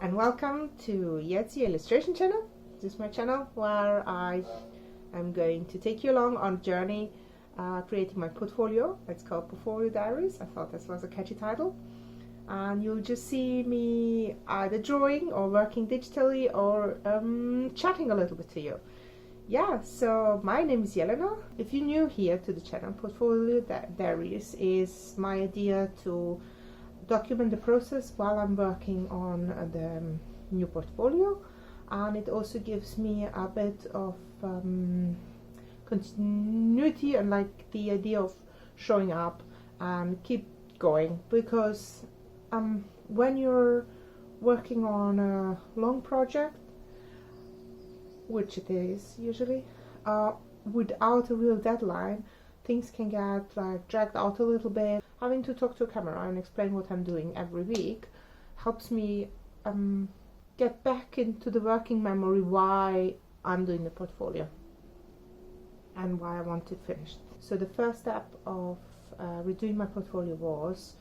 and welcome to Yetzi Illustration Channel. This is my channel where I am going to take you along on a journey creating my portfolio. It's called Portfolio Diaries. I thought this was a catchy title. And you'll just see me either drawing or working digitally or chatting a little bit to you. Yeah, so my name is Jelena. If you're new here to the channel, Portfolio Diaries is my idea to document the process while I'm working on the new portfolio, and it also gives me a bit of continuity and like the idea of showing up and keep going, because when you're working on a long project, which it is usually, without a real deadline, things can get like dragged out a little bit. Having to talk to a camera and explain what I'm doing every week helps me get back into the working memory why I'm doing the portfolio and why I want it finished. So the first step of redoing my portfolio was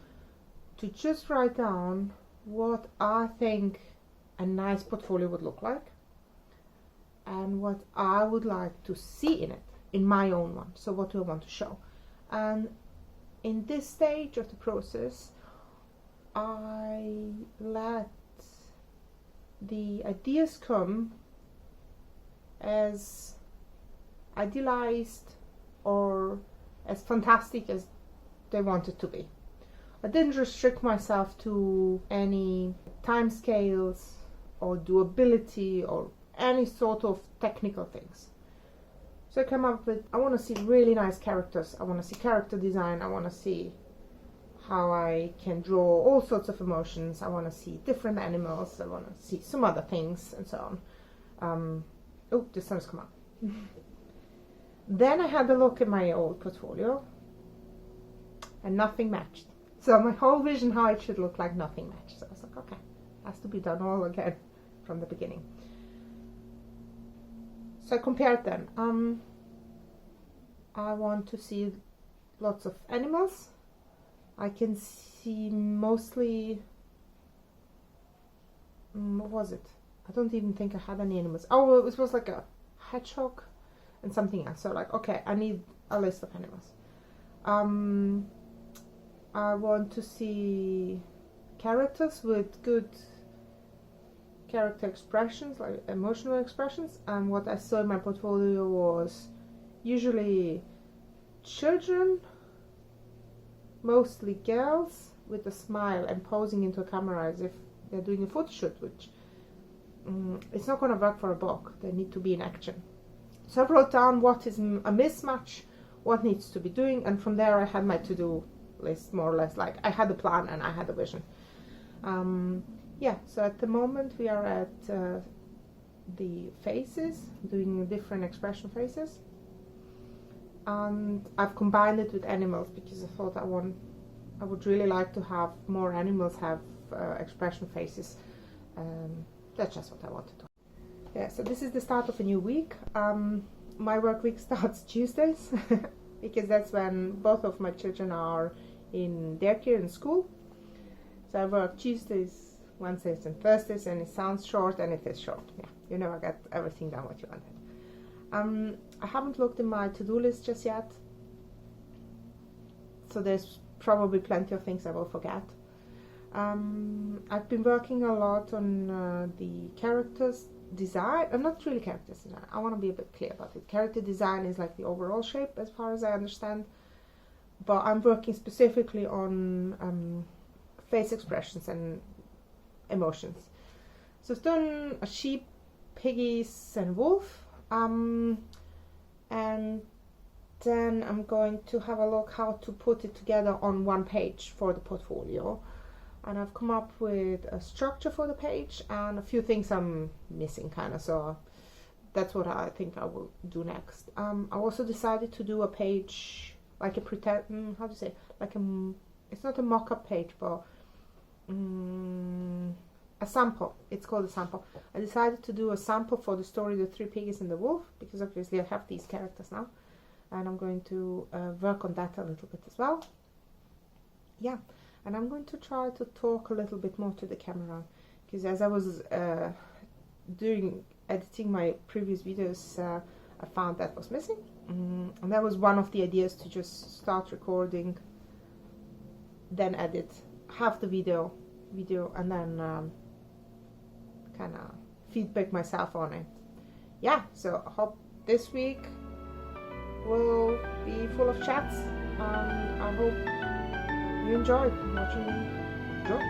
to just write down what I think a nice portfolio would look like and what I would like to see in it, in my own one. So what do I want to show? And in this stage of the process, I let the ideas come as idealized or as fantastic as they wanted to be. I didn't restrict myself to any timescales or doability or any sort of technical things. So I came up with, I want to see really nice characters, I want to see character design, I want to see how I can draw all sorts of emotions, I want to see different animals, I want to see some other things and so on. Oh, the sun's come up. Then I had a look at my old portfolio and nothing matched. So my whole vision how it should look like, nothing matched. So I was like, okay, has to be done all again from the beginning. So I compared them. I want to see lots of animals. I can see mostly, what was it? I don't even think I had any animals. Oh, it was like a hedgehog and something else. So like, okay, I need a list of animals. I want to see characters with good character expressions, like emotional expressions, and what I saw in my portfolio was usually children, mostly girls, with a smile and posing into a camera as if they're doing a photo shoot, which it's not going to work for a book. They need to be in action. So I wrote down what is a mismatch, what needs to be doing, and from there I had my to-do list, more or less. Like I had a plan and I had a vision. Yeah, so at the moment we are at the faces, doing different expression faces, and I've combined it with animals because I thought I would really like to have more animals have expression faces. That's just what I wanted to. Yeah, so this is the start of a new week. My work week starts Tuesdays because that's when both of my children are in daycare in school. So I work Tuesdays, Wednesdays and Thursdays, and it sounds short, and it is short. Yeah, you never get everything done what you wanted. I haven't looked in my to-do list just yet, so there's probably plenty of things I will forget. I've been working a lot on the characters design, not really characters design. I want to be a bit clear about it. Character design is like the overall shape as far as I understand, but I'm working specifically on face expressions and emotions. So I've done a sheep, piggies and wolf, and then I'm going to have a look how to put it together on one page for the portfolio, and I've come up with a structure for the page and a few things I'm missing kind of, so that's what I think I will do next. I also decided to do a page like a pretend, how to say, like it's not a mock-up page, but a sample. It's called a sample. I decided to do a sample for the story The Three Piggies and the Wolf, because obviously I have these characters now, and I'm going to work on that a little bit as well. Yeah, and I'm going to try to talk a little bit more to the camera, because as I was editing my previous videos, I found that was missing, and that was one of the ideas, to just start recording, then edit half the video, and then kind of feedback myself on it. Yeah, so I hope this week will be full of chats, and I hope you enjoyed watching me draw.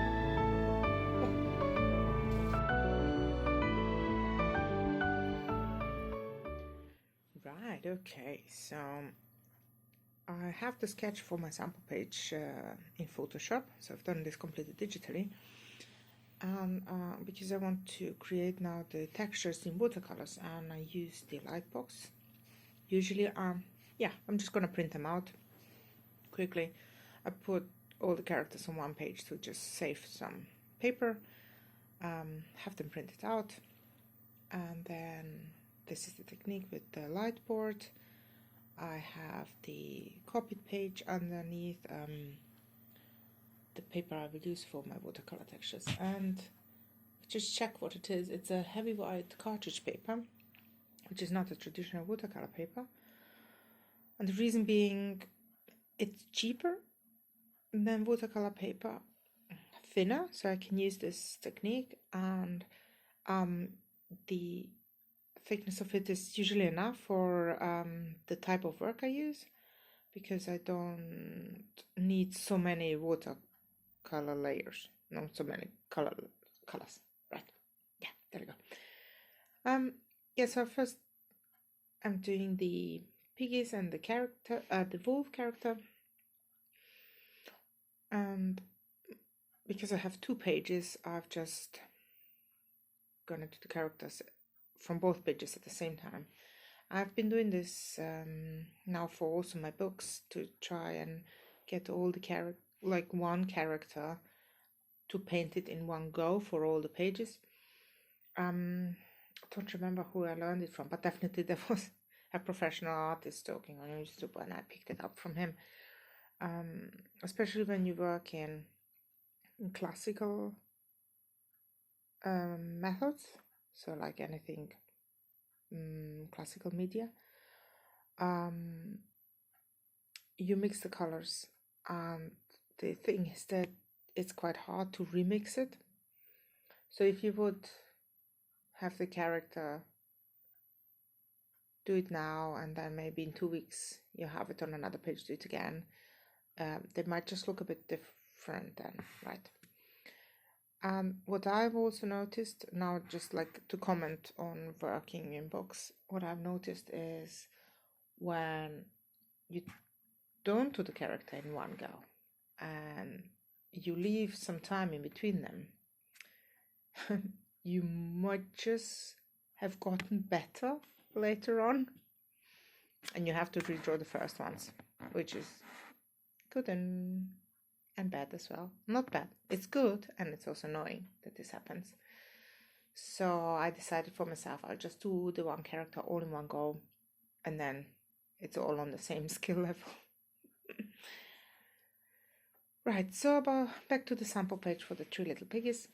Right, okay, so I have the sketch for my sample page in Photoshop, so I've done this completely digitally, and because I want to create now the textures in watercolors, and I use the Lightbox. Usually, yeah, I'm just gonna print them out quickly. I put all the characters on one page to just save some paper, have them printed out, and then this is the technique with the light board. I have the copied page underneath the paper I will use for my watercolor textures, and just check what it is. It's a heavy white cartridge paper, which is not a traditional watercolor paper, and the reason being it's cheaper than watercolor paper, thinner, so I can use this technique, and the thickness of it is usually enough for the type of work I use, because I don't need so many watercolor layers, not so many colors. Right? Yeah, there we go. Yeah. So first, I'm doing the piggies and the character, the wolf character, and because I have 2 pages, I've just gonna do the characters from both pages at the same time. I've been doing this now for also my books, to try and get all the one character to paint it in one go for all the pages. I don't remember who I learned it from, but definitely there was a professional artist talking on YouTube, and I picked it up from him. Especially when you work in classical methods, so like anything classical media, you mix the colors, and the thing is that it's quite hard to remix it. So if you would have the character do it now, and then maybe in 2 weeks you have it on another page, do it again, they might just look a bit different then, right? What I've also noticed now, just like to comment on working in books, what I've noticed is when you don't do the character in one go and you leave some time in between them, you might just have gotten better later on, and you have to redraw the first ones, which is good and bad as well. Not bad, it's good, and it's also annoying that this happens. So I decided for myself, I'll just do the one character all in one go, and then it's all on the same skill level. Right, so back to the sample page for the 3 little piggies.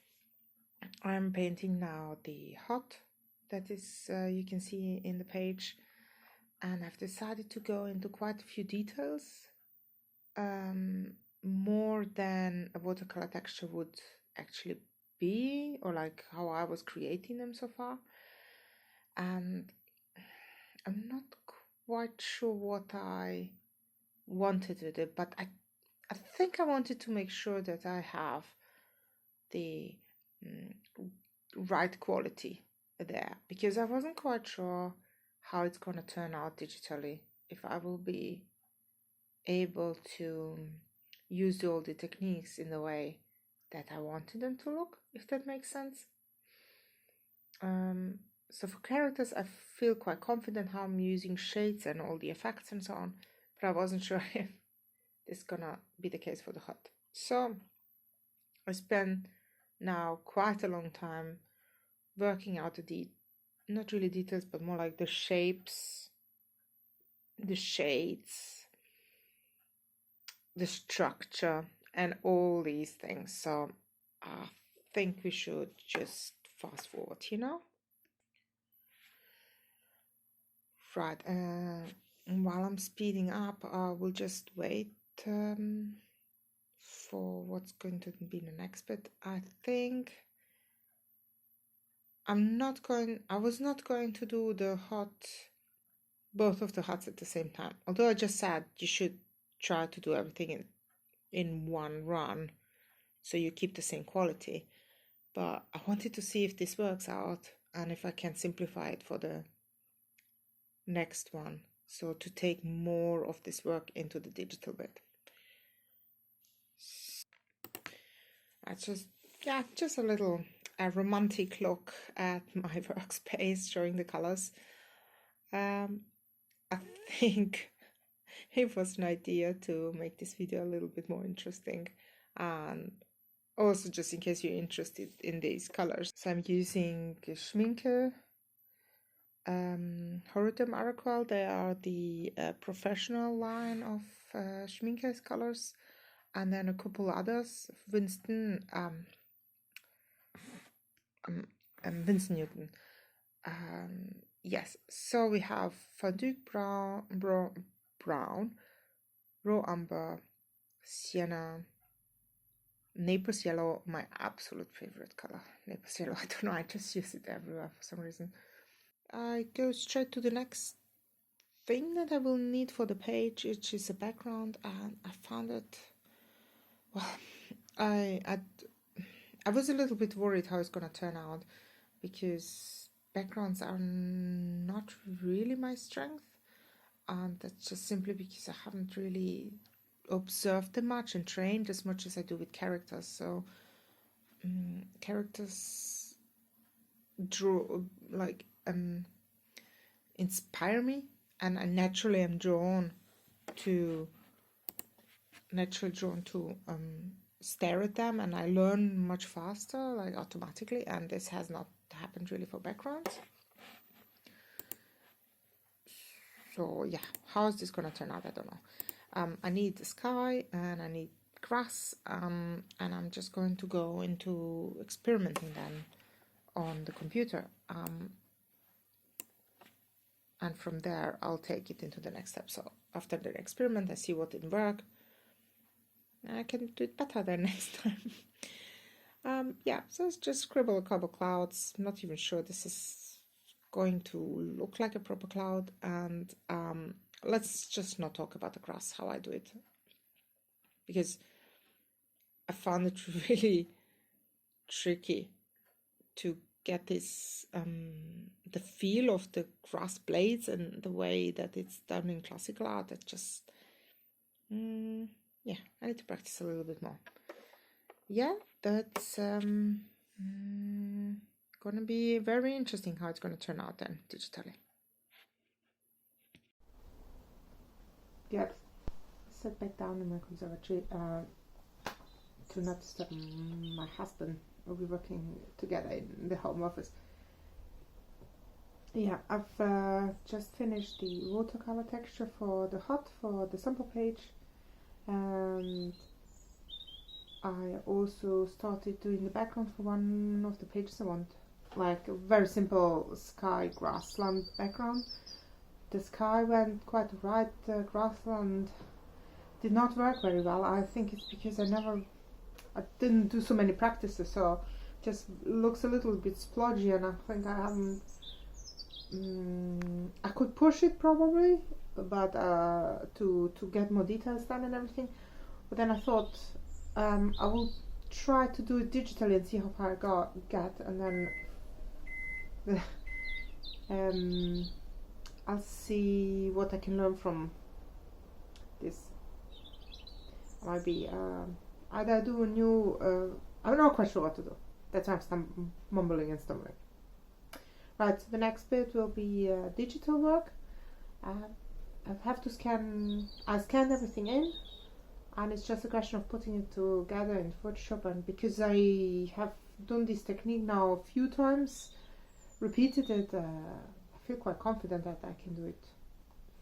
I'm painting now the hut that is you can see in the page, and I've decided to go into quite a few details, more than a watercolor texture would actually be, or like how I was creating them so far. And I'm not quite sure what I wanted with it, but I think I wanted to make sure that I have the right quality there, because I wasn't quite sure how it's going to turn out digitally, if I will be able to use all the techniques in the way that I wanted them to look, if that makes sense. So for characters, I feel quite confident how I'm using shades and all the effects and so on, but I wasn't sure if this is gonna be the case for the hut. So I spent now quite a long time working out not really details, but more like the shapes, the shades, the structure, and all these things. So think we should just fast forward, you know? Right, while I'm speeding up, I will just wait for what's going to be the next bit. I think I was not going to do both of the huts at the same time. Although I just said you should try to do everything in one run so you keep the same quality. But I wanted to see if this works out and if I can simplify it for the next one. So to take more of this work into the digital bit. I just a little romantic look at my workspace showing the colors. I think it was an idea to make this video a little bit more interesting, and also just in case you're interested in these colors. So I'm using Schminke, Horutem Araquel. They are the professional line of Schminke's colors, and then a couple others. Winston Newton. Yes, so we have Fondue brown, Raw Umber, Sienna, Naples Yellow, my absolute favorite color. Naples Yellow, I don't know, I just use it everywhere for some reason. I go straight to the next thing that I will need for the page, which is a background, and I found it, well, I was a little bit worried how it's gonna turn out, because backgrounds are not really my strength, and that's just simply because I haven't really observed them much and trained as much as I do with characters. So characters inspire me, and I naturally am drawn to stare at them, and I learn much faster, like automatically, and this has not happened really for backgrounds. So yeah, how is this gonna turn out? I don't know. I need the sky and I need grass, and I'm just going to go into experimenting then on the computer, and from there I'll take it into the next step. So after the experiment, I see what didn't work, I can do it better then next time. Yeah, so let's just scribble a couple clouds. I'm not even sure this is going to look like a proper cloud, and let's just not talk about the grass, how I do it, because I found it really tricky to get this the feel of the grass blades and the way that it's done in classical art. That just yeah, I need to practice a little bit more. Yeah, that's gonna be very interesting how it's gonna turn out then digitally. Yeah, sat back down in my conservatory to not disturb my husband. We'll be working together in the home office. Yeah, I've just finished the watercolor texture for the sample page, and I also started doing the background for one of the pages I want, like a very simple sky grassland background. The sky went quite right, the grassland did not work very well. I think it's because I didn't do so many practices, so just looks a little bit splodgy, and I think I haven't, I could push it probably, but to get more details done and everything. But then I thought I will try to do it digitally and see how far I get, and then I'll see what I can learn from this. Might be either do a new. I'm not quite sure what to do. That's why I'm mumbling and stumbling. Right, so the next bit will be digital work. I have to scan. I scanned everything in, and it's just a question of putting it together in Photoshop. And because I have done this technique now a few times, repeated it, I feel quite confident that I can do it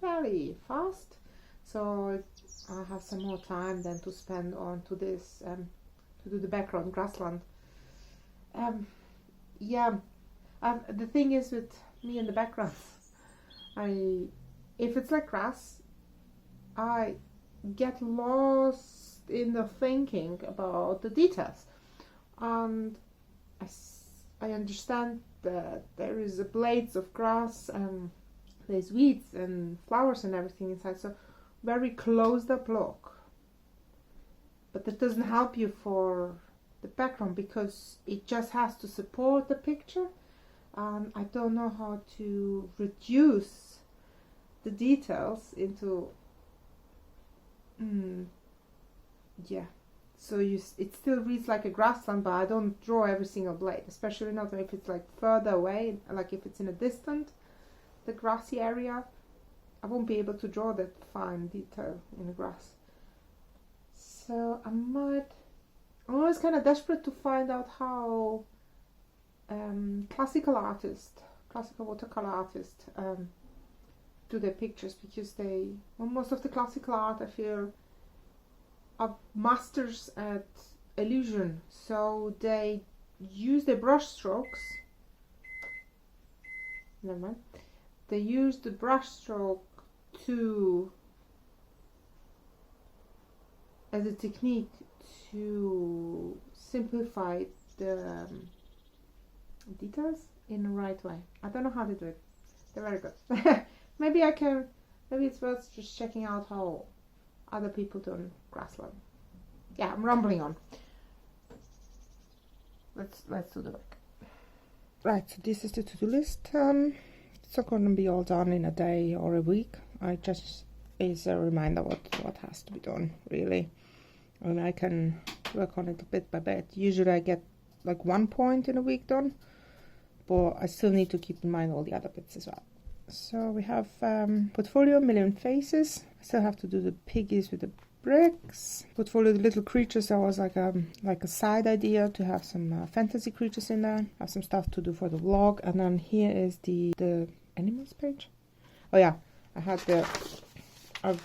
fairly fast. So I have some more time then to spend on to this to do the background grassland. Yeah, the thing is with me in the background, if it's like grass, I get lost in the thinking about the details, and I understand that there is blades of grass and there's weeds and flowers and everything inside, so very closed up look. But that doesn't help you for the background because it just has to support the picture. I don't know how to reduce the details into yeah, so it still reads like a grassland, but I don't draw every single blade, especially not if it's like further away, like if it's in a distant the grassy area. I won't be able to draw that fine detail in the grass. So I'm always kind of desperate to find out how classical watercolor artists do their pictures, because most of the classical art, I feel, are masters at illusion, so they use their brush strokes. Never mind. They use the brush stroke as a technique to simplify the details in the right way. I don't know how to do it. They're very good. Maybe it's worth just checking out how other people do in grassland. Yeah, I'm rambling on. Let's do the work. Right, so this is the to-do list. It's not going to be all done in a day or a week. It's a reminder what has to be done, really. And I can work on it bit by bit. Usually I get like 1 point in a week done, but I still need to keep in mind all the other bits as well. So we have portfolio, million faces. I still have to do the piggies with the bricks. Portfolio, the little creatures, that was like a side idea to have some fantasy creatures in there. Have some stuff to do for the vlog. And then here is the animals page. Oh yeah, I've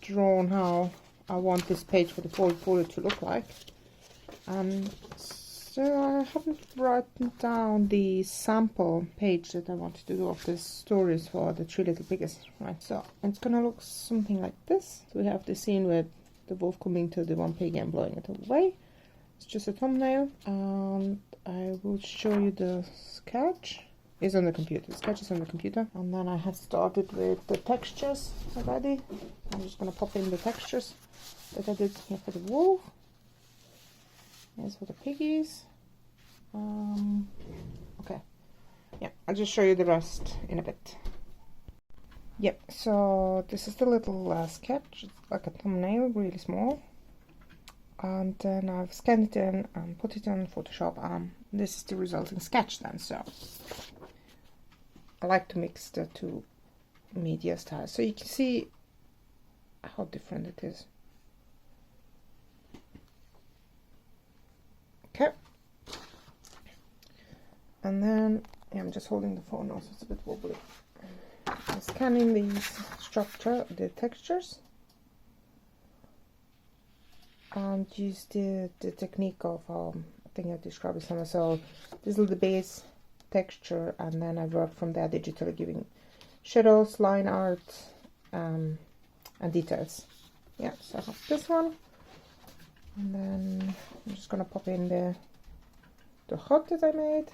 drawn how I want this page for the portfolio to look like. So I haven't written down the sample page that I wanted to do of the stories for the Three Little Piggies. Right, so it's gonna look something like this. So we have the scene with the wolf coming to the one pig and blowing it away. It's just a thumbnail, and I will show you the sketch. It's on the computer. The sketch is on the computer, and then I have started with the textures already. I'm just gonna pop in the textures that I did here for the wolf. Here's for the piggies. Okay. Yeah, I'll just show you the rest in a bit. Yep, so this is the little sketch. It's like a thumbnail, really small. And then I've scanned it in and put it in Photoshop. This is the resulting sketch then. So I like to mix the two media styles, so you can see how different it is. Okay, and then I'm just holding the phone now, so it's a bit wobbly. I'm scanning the textures, and use the technique of I think I described it somewhere. So this is the base texture, and then I work from there digitally, giving shadows, line art, and details. Yeah, so I have this one. And then I'm just gonna pop in the hut that I made.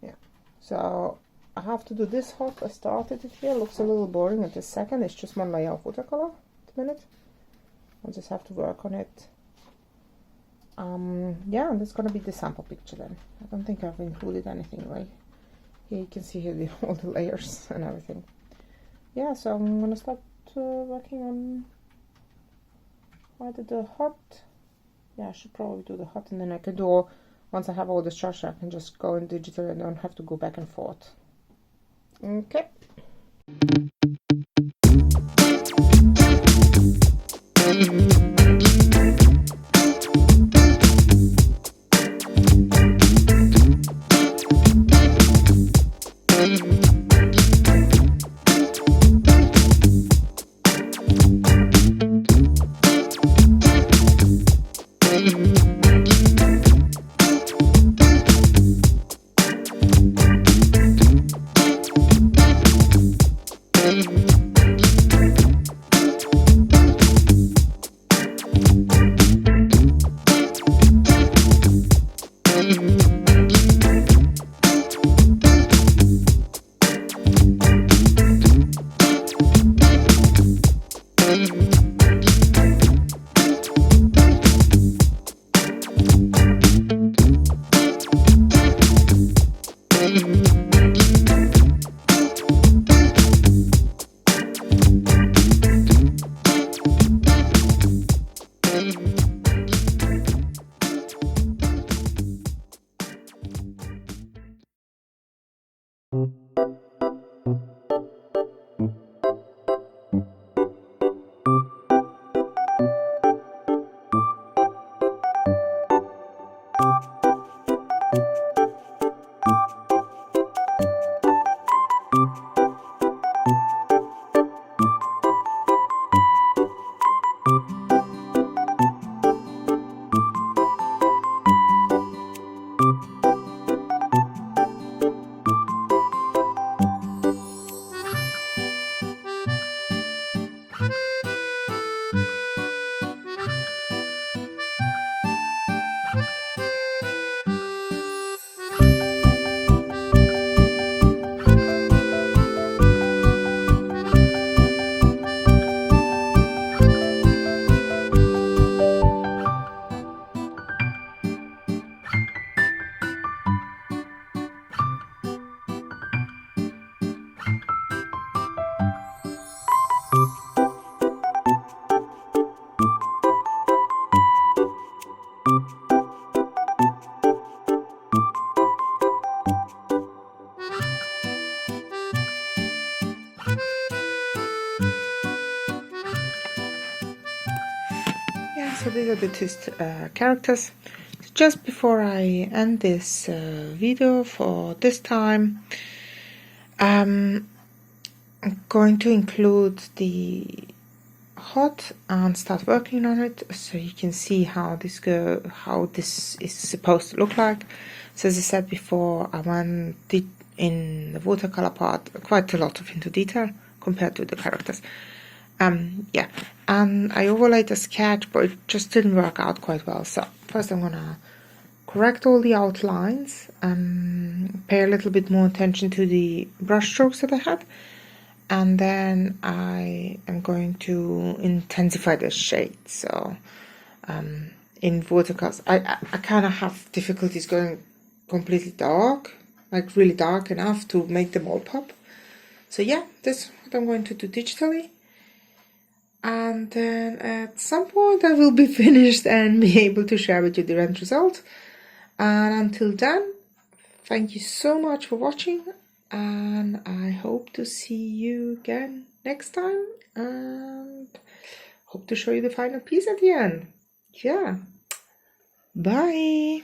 Yeah, so I have to do this hut. I started it here. It looks a little boring at this second. It's just one layer of watercolor at the minute. I'll just have to work on it. Yeah, and that's gonna be the sample picture then. I don't think I've included anything, right? Here you can see here all the layers and everything. Yeah, so I'm gonna start working on. I did the hut. Yeah, I should probably do the hut, and then I can do once I have all the structure, I can just go in digital and don't have to go back and forth. Okay. Yeah, so these are the two characters. Just before I end this video for this time, I'm going to include the HUD and start working on it, so you can see how this is supposed to look like. So as I said before, I went in the watercolor part quite a lot into detail compared to the characters. Yeah, and I overlaid the sketch, but it just didn't work out quite well. So first I'm gonna correct all the outlines and pay a little bit more attention to the brush strokes that I had. And then I am going to intensify the shade. So in watercolors, I kind of have difficulties going completely dark, like really dark enough to make them all pop. So yeah, that's what I'm going to do digitally. And then at some point I will be finished and be able to share with you the end result. And until then, thank you so much for watching, and I hope to see you again next time, and hope to show you the final piece at the end. Yeah, bye.